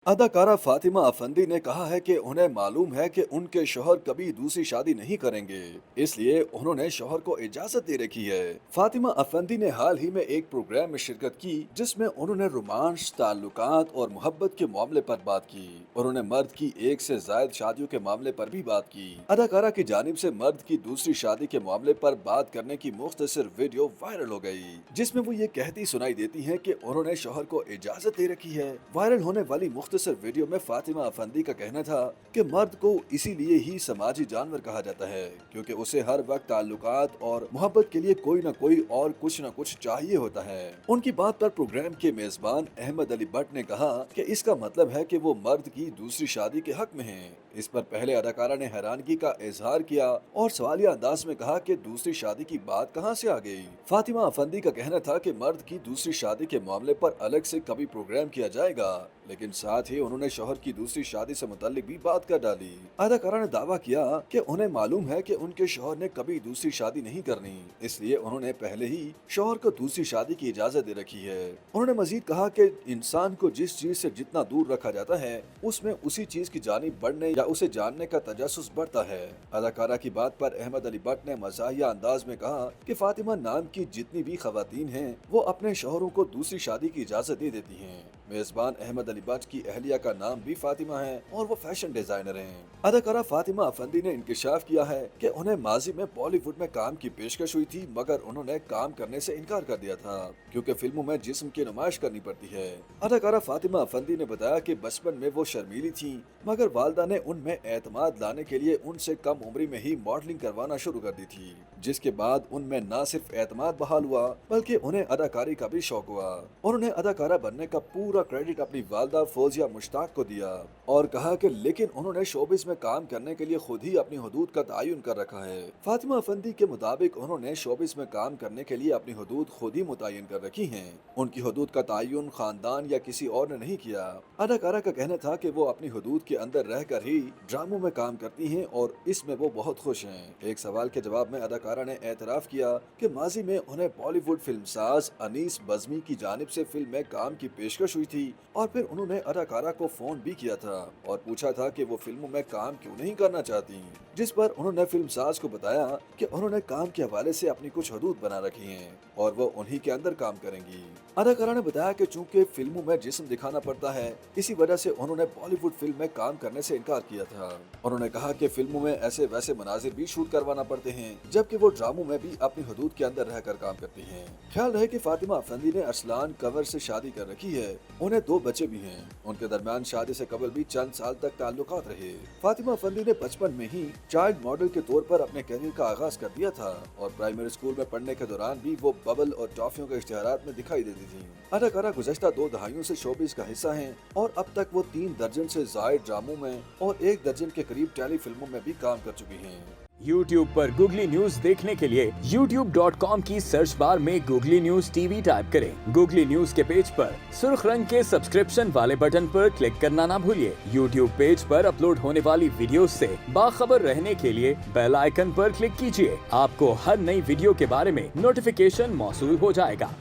अदाकारा फातिमा अफंदी ने कहा है कि उन्हें मालूम है कि उनके शौहर कभी दूसरी शादी नहीं करेंगे, इसलिए उन्होंने शौहर को इजाजत दे रखी है। फातिमा अफंदी ने हाल ही में एक प्रोग्राम में शिरकत की जिसमें उन्होंने रोमांस, ताल्लुकात और मोहब्बत के मामले पर बात की। उन्होंने मर्द की एक से ज्यादा शादियों के मामले पर भी बात की। अदाकारा की जानिब से मर्द की दूसरी शादी के मामले पर बात करने की मुख्तसर वीडियो वायरल हो गई, जिसमें वो ये कहती सुनाई देती हैं कि उन्होंने शौहर को इजाजत दे रखी है। वायरल होने वाली मुख्तसर वीडियो में फातिमा अफंदी का कहना था कि मर्द को इसीलिए ही समाजी जानवर कहा जाता है क्योंकि उसे हर वक्त ताल्लुकात और मोहब्बत के लिए कोई न कोई और कुछ न कुछ चाहिए होता है। उनकी बात पर प्रोग्राम के मेजबान अहमद अली भट्ट ने कहा कि इसका मतलब है कि वो मर्द की दूसरी शादी के हक में हैं। इस पर पहले अदाकारा ने हैरानगी का इजहार किया और सवालिया अंदाज में कहा कि दूसरी शादी की बात कहां से आ गई। फातिमा अफंदी का कहना था कि मर्द की दूसरी शादी के मामले पर अलग से कभी प्रोग्राम किया जाएगा, लेकिन साथ ही उन्होंने शौहर की दूसरी शादी से मुताल्लिक भी बात कर डाली। अदाकारा ने दावा किया कि उन्हें मालूम है कि उनके शौहर ने कभी दूसरी शादी नहीं करनी, इसलिए उन्होंने पहले ही शौहर को दूसरी शादी की इजाजत दे रखी है। उन्होंने मजीद कहा कि इंसान को जिस चीज से जितना दूर रखा जाता है उसमें उसी चीज की जानिब बढ़ने या उसे जानने का तजस्सुस बढ़ता है। अदाकारा की बात पर अहमद अली भट्ट ने मज़ाहिया अंदाज में कहा कि फातिमा नाम की जितनी भी खवातीन हैं वो अपने शौहरों को दूसरी शादी की इजाजत दे देती हैं। मेजबान अहमद अली भट्ट की अहलिया का नाम भी फातिमा है और वो फैशन डिजाइनर हैं। अदाकारा फातिमा अफंदी ने इंकशाफ किया है कि उन्हें माजी में बॉलीवुड में काम की पेशकश हुई थी, मगर उन्होंने काम करने से इनकार कर दिया था क्योंकि फिल्मों में जिस्म की नुमाइश करनी पड़ती है। अदाकारा फातिमा अफंदी ने बताया कि बचपन में वो शर्मीली थी, मगर वालदा ने उनमें एतमाद लाने के लिए उनसे कम उम्री में ही मॉडलिंग करवाना शुरू कर दी थी, जिसके बाद उनमें न सिर्फ एतमाद बहाल हुआ बल्कि उन्हें अदाकारी का भी शौक हुआ। उन्होंने अदाकारा बनने का पूरा क्रेडिट अपनी वालदा फौजिया मुश्ताक को दिया और कहा कि लेकिन उन्होंने शोबिस में काम करने के लिए खुद ही अपनी हदूद का तयन कर रखा है। फातिमा अफंदी के मुताबिक उन्होंने शोबिस में काम करने के लिए अपनी हदूद खुद ही मुतय्यन कर रखी हैं। उनकी हदूद का तयन खानदान या किसी और ने नहीं किया। अदाकारा का कहना था कि वो अपनी हदूद के अंदर रहकर ही ड्रामों में काम करती हैं और इसमें वो बहुत खुश हैं। एक सवाल के जवाब में अदाकारा ने एतराफ किया कि माजी में उन्हें बॉलीवुड फिल्मसाज अनीस बज़मी की जानिब से फिल्म में काम की पेशकश हुई थी और फिर उन्होंने अदाकारा को फोन भी किया था और पूछा था कि वो फिल्मों में काम क्यों नहीं करना चाहती, जिस पर उन्होंने फिल्मसाज को बताया कि उन्होंने काम के हवाले से अपनी कुछ हदूद बना रखी हैं और वो उन्हीं के अंदर काम करेंगी। अदाकारा ने बताया कि चूंकि फिल्मों में जिस्म दिखाना पड़ता है, इसी वजह से उन्होंने बॉलीवुड फिल्म में काम करने से इनकार किया था। उन्होंने कहा कि फिल्मों में ऐसे वैसे मनाजिर भी शूट करवाना पड़ते हैं, जबकि वो ड्रामों में भी अपनी हदूद के अंदर रहकर काम करती हैं। ख्याल रहे कि फातिमा अफंदी ने अरसलान कंवर से शादी कर रखी है। उन्हें 2 बच्चे भी हैं। उनके दरमियान शादी से कबल भी चंद साल तक ताल्लुकात रहे। फातिमा अफंदी ने बचपन में ही चाइल्ड मॉडल के तौर पर अपने करियर का आगाज कर दिया था और प्राइमरी स्कूल में पढ़ने के दौरान भी वो बबल और टॉफियों के इश्तिहारात में दिखाई देती थी। अदाकारा गुज़श्ता 2 दहाइयों से शोबिस का हिस्सा हैं और अब तक वो 3 दर्जन से ज़ायद ड्रामों में और 1 दर्जन के करीब टेली फिल्मों में भी काम कर चुकी हैं। YouTube पर गूगली न्यूज देखने के लिए youtube.com की सर्च बार में गूगली न्यूज टीवी टाइप करें। गूगली न्यूज के पेज पर सुर्ख रंग के सब्सक्रिप्शन वाले बटन पर क्लिक करना ना भूलिए। YouTube पेज पर अपलोड होने वाली वीडियोस से बाखबर रहने के लिए बेल आइकन पर क्लिक कीजिए। आपको हर नई वीडियो के बारे में नोटिफिकेशन मौसूल हो जाएगा।